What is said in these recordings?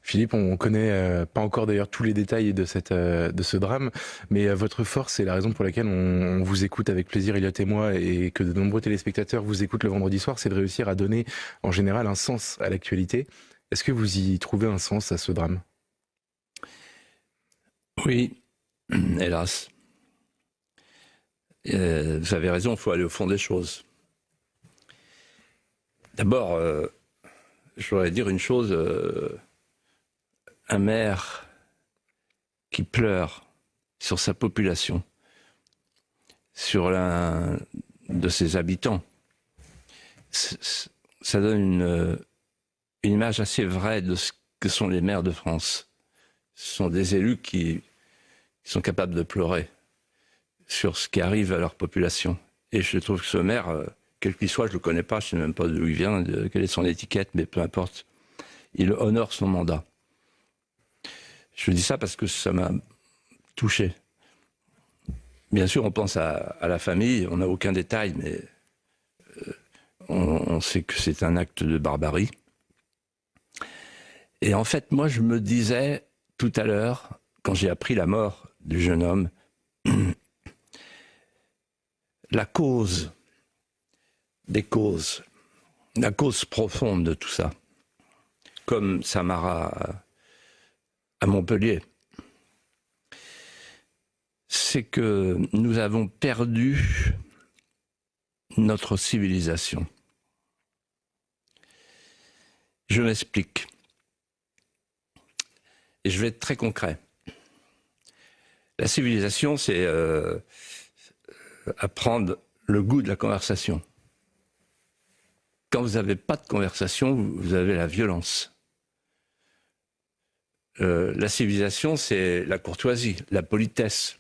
Philippe, on connaît pas encore d'ailleurs tous les détails de ce drame, mais votre force et la raison pour laquelle on vous écoute avec plaisir, Elliot et moi, et que de nombreux téléspectateurs vous écoutent le vendredi soir, c'est de réussir à donner en général un sens à l'actualité. Est-ce que vous y trouvez un sens à ce drame? Oui, hélas. Vous avez raison, il faut aller au fond des choses. D'abord, je voudrais dire une chose. Un maire qui pleure sur sa population, sur l'un de ses habitants, ça donne une image assez vraie de ce que sont les maires de France. Ce sont des élus qui sont capables de pleurer sur ce qui arrive à leur population. Et je trouve que ce maire, quel qu'il soit, je ne le connais pas, je ne sais même pas d'où il vient, quelle est son étiquette, mais peu importe, il honore son mandat. Je dis ça parce que ça m'a touché. Bien sûr, on pense à la famille, on n'a aucun détail, mais on sait que c'est un acte de barbarie. Et en fait, moi, je me disais tout à l'heure, quand j'ai appris la mort du jeune homme, la cause des causes, la cause profonde de tout ça, comme Samara à Montpellier, c'est que nous avons perdu notre civilisation. Je m'explique. Et je vais être très concret. La civilisation, c'est apprendre le goût de la conversation. Quand vous n'avez pas de conversation, vous avez la violence. La civilisation, c'est la courtoisie, la politesse,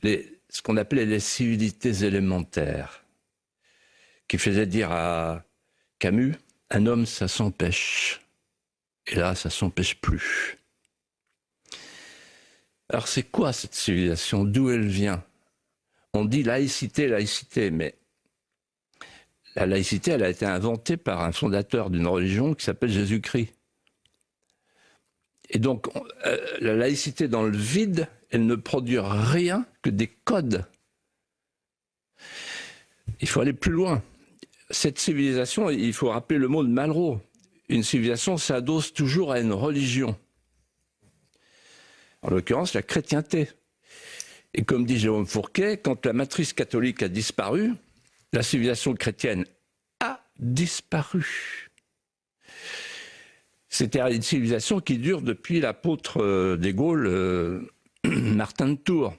ce qu'on appelait les civilités élémentaires, qui faisait dire à Camus, un homme, ça s'empêche. Et là, ça s'empêche plus. Alors c'est quoi cette civilisation? D'où elle vient? On dit laïcité, laïcité, mais la laïcité, elle a été inventée par un fondateur d'une religion qui s'appelle Jésus-Christ. Et donc, la laïcité dans le vide, elle ne produit rien que des codes. Il faut aller plus loin. Cette civilisation, il faut rappeler le mot de Malraux. Une civilisation s'adosse toujours à une religion. En l'occurrence, la chrétienté. Et comme dit Jérôme Fourquet, quand la matrice catholique a disparu, la civilisation chrétienne a disparu. C'était une civilisation qui dure depuis l'apôtre des Gaules, Martin de Tours.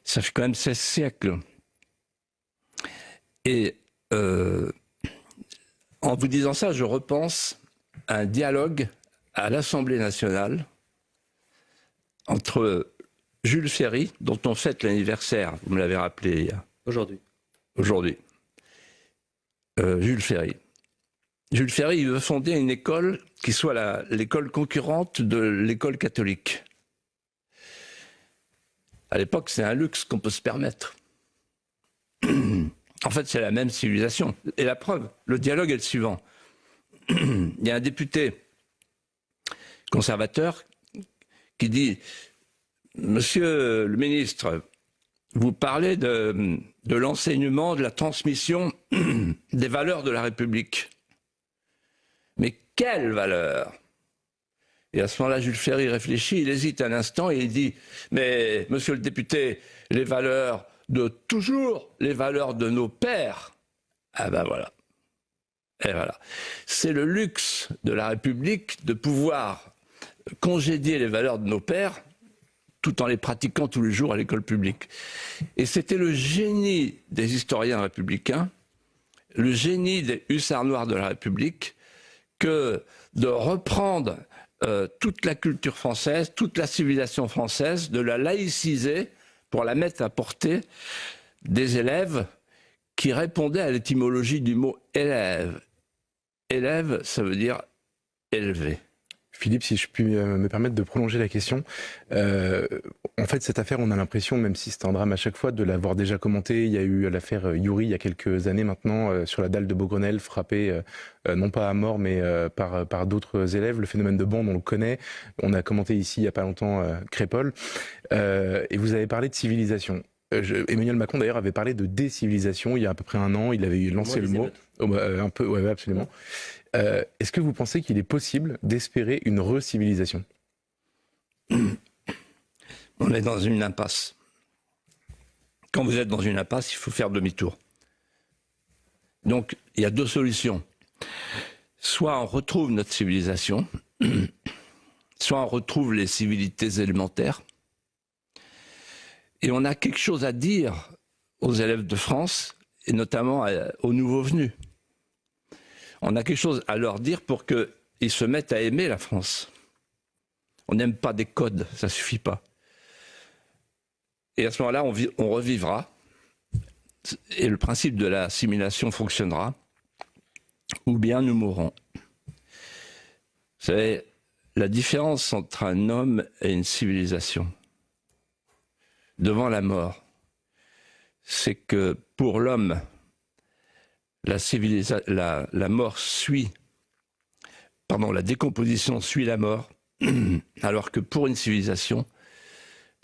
Ça fait quand même 16 siècles. Et en vous disant ça, je repense à un dialogue à l'Assemblée nationale entre Jules Ferry, dont on fête l'anniversaire, vous me l'avez rappelé hier. Aujourd'hui. Jules Ferry. Jules Ferry, il veut fonder une école qui soit l'école concurrente de l'école catholique. À l'époque, c'est un luxe qu'on peut se permettre. En fait, c'est la même civilisation. Et la preuve, le dialogue est le suivant. Il y a un député conservateur qui dit « Monsieur le ministre, vous parlez de l'enseignement, de la transmission des valeurs de la République. Mais quelles valeurs ?» Et à ce moment-là, Jules Ferry réfléchit, il hésite un instant et il dit « Mais, monsieur le député, les valeurs de toujours, les valeurs de nos pères. » Ah ben voilà. Et voilà. C'est le luxe de la République de pouvoir congédier les valeurs de nos pères tout en les pratiquant tous les jours à l'école publique. Et c'était le génie des historiens républicains, le génie des hussards noirs de la République, que de reprendre toute la culture française, toute la civilisation française, de la laïciser pour la mettre à portée des élèves qui répondaient à l'étymologie du mot élève. Élève, ça veut dire élevé. Philippe, si je puis me permettre de prolonger la question, en fait cette affaire, on a l'impression, même si c'est un drame à chaque fois, de l'avoir déjà commenté. Il y a eu l'affaire Yuri il y a quelques années maintenant, sur la dalle de Beaugrenelle, frappée non pas à mort mais par d'autres élèves. Le phénomène de bande, on le connaît. On a commenté ici il y a pas longtemps Crépol. Et vous avez parlé de civilisation. Emmanuel Macron d'ailleurs avait parlé de décivilisation il y a à peu près un an. Il avait lancé le mot. Oh, bah, un peu, ouais, absolument. Est-ce que vous pensez qu'il est possible d'espérer une recivilisation? On est dans une impasse. Quand vous êtes dans une impasse, il faut faire demi-tour. Donc, il y a deux solutions. Soit on retrouve notre civilisation, soit on retrouve les civilités élémentaires, et on a quelque chose à dire aux élèves de France, et notamment aux nouveaux venus. On a quelque chose à leur dire pour qu'ils se mettent à aimer la France. On n'aime pas des codes, ça ne suffit pas. Et à ce moment-là, on revivra, et le principe de l'assimilation fonctionnera, ou bien nous mourrons. Vous savez, la différence entre un homme et une civilisation, devant la mort, c'est que pour l'homme, la mort suit, pardon, la décomposition suit la mort, alors que pour une civilisation,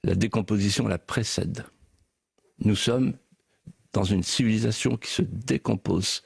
la décomposition la précède. Nous sommes dans une civilisation qui se décompose.